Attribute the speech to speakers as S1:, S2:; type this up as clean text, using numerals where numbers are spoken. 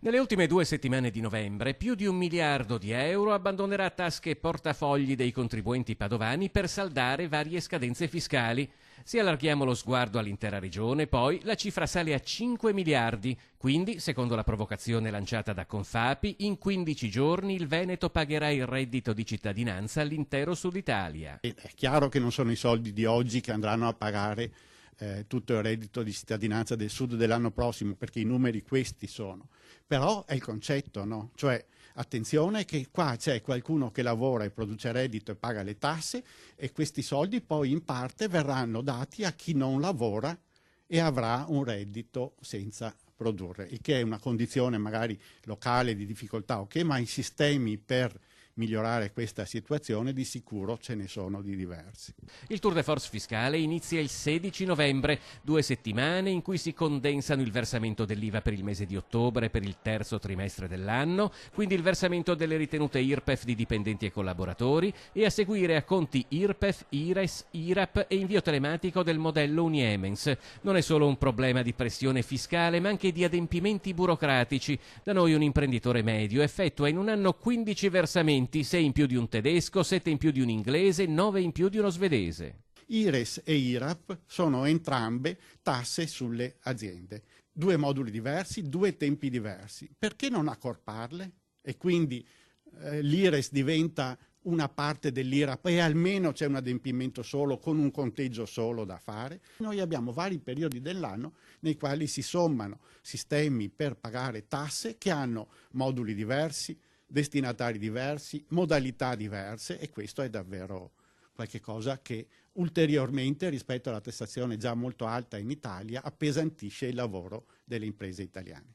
S1: Nelle ultime 2 settimane di novembre, più di 1 miliardo di euro abbandonerà tasche e portafogli dei contribuenti padovani per saldare varie scadenze fiscali. Se allarghiamo lo sguardo all'intera regione, poi la cifra sale a 5 miliardi. Quindi, secondo la provocazione lanciata da Confapi, in 15 giorni il Veneto pagherà il reddito di cittadinanza all'intero Sud Italia.
S2: È chiaro che non sono i soldi di oggi che andranno a pagare tutto il reddito di cittadinanza del Sud dell'anno prossimo, perché i numeri questi sono. Però è il concetto, no? Cioè, attenzione che qua c'è qualcuno che lavora e produce reddito e paga le tasse e questi soldi poi in parte verranno dati a chi non lavora e avrà un reddito senza produrre, il che è una condizione magari locale di difficoltà, ok, ma i sistemi per migliorare questa situazione di sicuro ce ne sono di diversi.
S1: Il tour de force fiscale inizia il 16 novembre, 2 settimane in cui si condensano il versamento dell'IVA per il mese di ottobre per il terzo trimestre dell'anno, quindi il versamento delle ritenute IRPEF di dipendenti e collaboratori e a seguire a conti IRPEF, IRES, IRAP e invio telematico del modello Uniemens. Non è solo un problema di pressione fiscale ma anche di adempimenti burocratici. Da noi un imprenditore medio effettua in un anno 15 versamenti, 6 in più di un tedesco, 7 in più di un inglese, 9 in più di uno svedese.
S2: IRES e IRAP sono entrambe tasse sulle aziende. Due moduli diversi, due tempi diversi. Perché non accorparle? E quindi l'IRES diventa una parte dell'IRAP e almeno c'è un adempimento solo con un conteggio solo da fare. Noi abbiamo vari periodi dell'anno nei quali si sommano sistemi per pagare tasse che hanno moduli diversi, destinatari diversi, modalità diverse e questo è davvero qualche cosa che ulteriormente rispetto alla tassazione già molto alta in Italia appesantisce il lavoro delle imprese italiane.